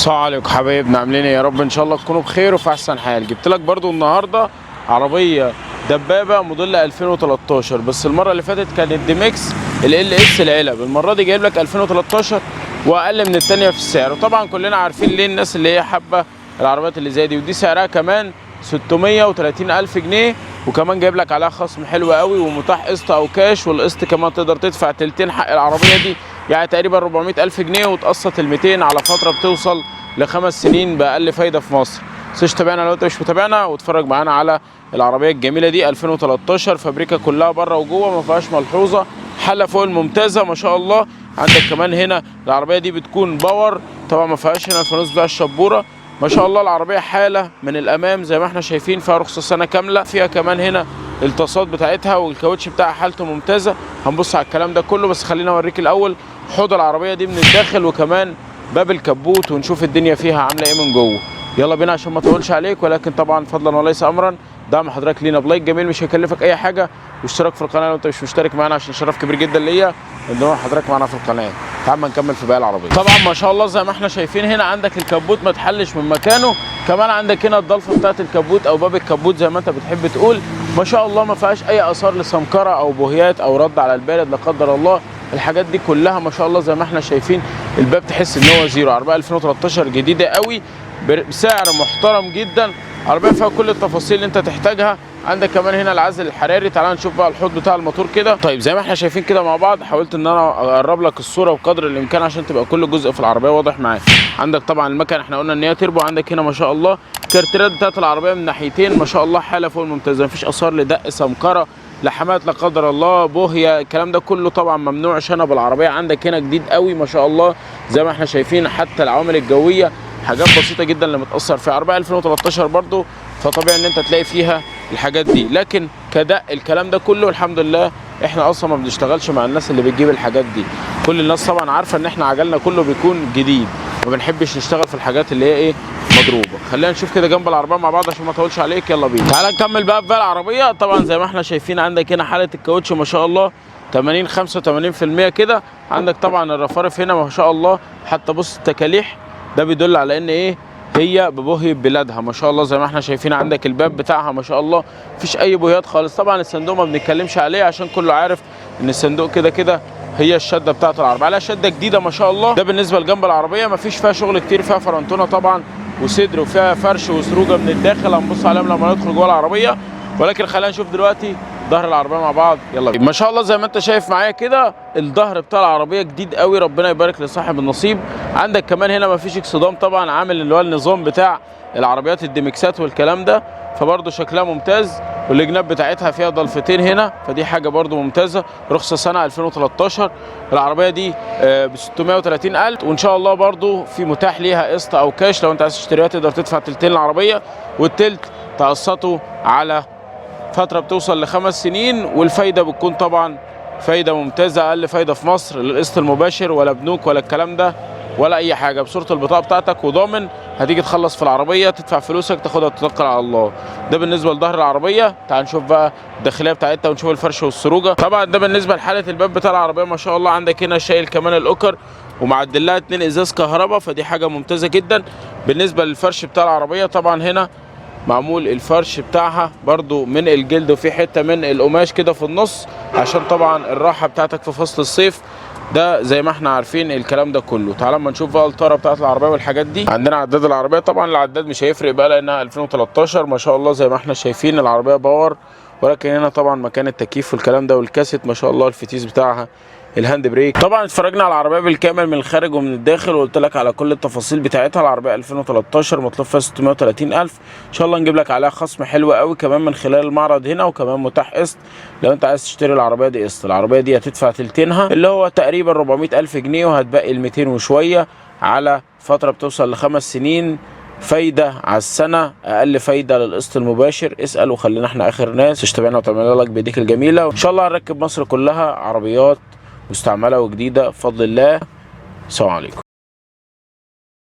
السلام عليكم حبايبنا، عاملين ايه؟ يا رب ان شاء الله تكونوا بخير وفي احسن حال. جبت لك برضو النهارده عربيه دبابه موديل 2013، بس المره اللي فاتت كانت دي ميكس ال اس العلب. المره دي جايب لك 2013 واقل من الثانيه في السعر، وطبعا كلنا عارفين ليه الناس اللي هي حابه العربيات اللي زي دي، ودي سعرها كمان 630,000 جنيه، وكمان جايب لك عليها خصم حلو قوي ومتاح قسط او كاش، والقسط كمان تقدر تدفع تلتين حق العربيه دي، يعني تقريبا 400,000 جنيه، وتقسط ال 200 على فتره بتوصل ل5 سنين باقل فايده في مصر. متنساش تتابعنا لو انت مش متابعنا، واتفرج معانا على العربيه الجميله دي 2013 فابريكا كلها بره وجوه ما فيهاش ملحوظه، حله فوق الممتازه ما شاء الله. عندك كمان هنا العربيه دي بتكون باور، طبعا ما فيهاش هنا الفانوس بتاع الشبوره ما شاء الله. العربيه حاله من الامام زي ما احنا شايفين، فيها رخصه سنه كامله، فيها كمان هنا التصاط بتاعتها والكاوتش بتاعها حالته ممتازه. هنبص على الكلام ده كله، بس خلينا اوريك الاول حوض العربيه دي من الداخل، وكمان باب الكبوت، ونشوف الدنيا فيها عامله ايه من جوه. يلا بينا عشان ما اطولش عليك، ولكن طبعا فضلا وليس امرا دعم حضرتك لينا بلايك جميل مش هيكلفك اي حاجه، واشتراك في القناه لو انت مش مشترك معانا عشان شرف كبير جدا ليا ان حضرتك معانا في القناه. تعال ما نكمل في باقي العربيه. طبعا ما شاء الله زي ما احنا شايفين هنا عندك الكبوت ما اتحلش من مكانه، كمان عندك هنا الضلفه بتاعت الكبوت او باب الكبوت زي ما انت بتحب تقول، ما شاء الله ما فيهاش اي اثار لسمكره او بوهيات او رد على البارد لا قدر الله. الحاجات دي كلها ما شاء الله زي ما احنا شايفين، الباب تحس ان هو زيرو. عربيه 2013 جديده قوي بسعر محترم جدا، عربيه فيها كل التفاصيل اللي انت تحتاجها. عندك كمان هنا العزل الحراري. تعال نشوف بقى الحوض بتاع الموتور كده. طيب زي ما احنا شايفين كده مع بعض، حاولت ان انا اقرب لك الصوره بقدر الامكان عشان تبقى كل جزء في العربيه واضح معاك. عندك طبعا المكن احنا قلنا ان هي تربو، عندك هنا ما شاء الله الكارتيرات بتاعت العربيه من ناحيتين ما شاء الله حاله فوق الممتازه، مفيش اثار لدق سمكره لحمات لا قدر الله بوهيه، الكلام ده كله طبعا ممنوع شنب العربيه. عندك هنا جديد قوي ما شاء الله زي ما احنا شايفين، حتى العوامل الجويه حاجات بسيطه جدا اللي متاثر فيها. عربيه 2013 برضو فطبيعي ان انت تلاقي فيها الحاجات دي، لكن كدق الكلام ده كله الحمد لله احنا اصلا ما بنشتغلش مع الناس اللي بتجيب الحاجات دي. كل الناس طبعا عارفه ان احنا عجلنا كله بيكون جديد، ما بنحبش نشتغل في الحاجات اللي هي ايه مضروبه. خلينا نشوف كده جنب العربيه مع بعض عشان ما اطولش عليك. يلا بينا تعالى نكمل بقى في العربيه. طبعا زي ما احنا شايفين عندك هنا حاله الكاوتش ما شاء الله 80 85% كده. عندك طبعا الرفارف هنا ما شاء الله، حتى بص التكاليح ده بيدل على ان ايه هي ببوهي بلادها ما شاء الله. زي ما احنا شايفين عندك الباب بتاعها ما شاء الله مفيش اي بوهيات خالص. طبعا الصندوق ما بنتكلمش عليه عشان كله عارف ان الصندوق كده كده هي الشده بتاعت العربيه، عليها شده جديده ما شاء الله. ده بالنسبه لجنب العربيه مفيش فيها شغل كتير، فيها فرنتونه طبعا وصدر، وفيها فرش وسروجه من الداخل هنبص عليهم لما ندخل جوه العربيه. ولكن خلينا نشوف دلوقتي ظهر العربيه مع بعض. يلا بينا. ما شاء الله زي ما انت شايف معايا كده الظهر بتاع العربيه جديد قوي، ربنا يبارك لصاحب النصيب. عندك كمان هنا مفيش اكسدام طبعا، عامل اللي هو النظام بتاع العربيات الديمكسات والكلام ده، فبرضه شكلها ممتاز، والجناب بتاعتها فيها ضلفتين هنا، فدي حاجه برضه ممتازه. رخصه سنه 2013. العربيه دي ب 630,000، وان شاء الله برضه في متاح ليها قسط او كاش، لو انت عايز تشتريها تقدر تدفع تلتين العربيه، والتلت تقسطه على فترة بتوصل ل5 سنين، والفايدة بتكون طبعا فايدة ممتازة، أقل فايدة في مصر للقسط المباشر، ولا بنوك ولا الكلام ده ولا أي حاجة، بصورة البطاقة بتاعتك وضامن. هتيجي تخلص في العربية تدفع فلوسك تاخدها وتتوكل على الله. ده بالنسبة لظهر العربية. تعال نشوف بقى الداخلية بتاعتها ونشوف الفرش والسروجة. طبعا ده بالنسبة لحالة الباب بتاع العربية ما شاء الله. عندك هنا شايل كمان الأوكر ومعدل لها 2 إزاز كهرباء، فدي حاجة ممتازة جدا. بالنسبة للفرش بتاع العربية طبعا هنا معمول الفرش بتاعها برضو من الجلد، وفي حته من القماش كده في النص عشان طبعا الراحه بتاعتك في فصل الصيف، ده زي ما احنا عارفين الكلام ده كله. تعال اما نشوف بقى الطاره بتاعت العربيه والحاجات دي. عندنا عداد العربيه، طبعا العداد مش هيفرق بقى لانها 2013 ما شاء الله. زي ما احنا شايفين العربيه باور، ولكن هنا طبعا مكان التكييف والكلام ده والكاسيت ما شاء الله. الفتيس بتاعها الهاند بريك. طبعا اتفرجنا على العربيه بالكامل من الخارج ومن الداخل، وقلت لك على كل التفاصيل بتاعتها. العربيه 2013 مطلوب فيها 630,000، ان شاء الله نجيب لك عليها خصم حلو قوي كمان من خلال المعرض هنا، وكمان متاح قسط لو انت عايز تشتري العربيه دي قسط. العربيه دي هتدفع تلتينها اللي هو تقريبا 400,000 جنيه، وهتبقي ال 200 وشويه على فتره بتوصل ل5 سنين. فايده على السنه، اقل فايده للقسط المباشر. اسال وخلينا احنا اخر ناس تشتغلنا وتعمل لك بايديك الجميله. وان شاء الله هنركب مصر كلها عربيات مستعمله وجديده بفضل الله. السلام عليكم.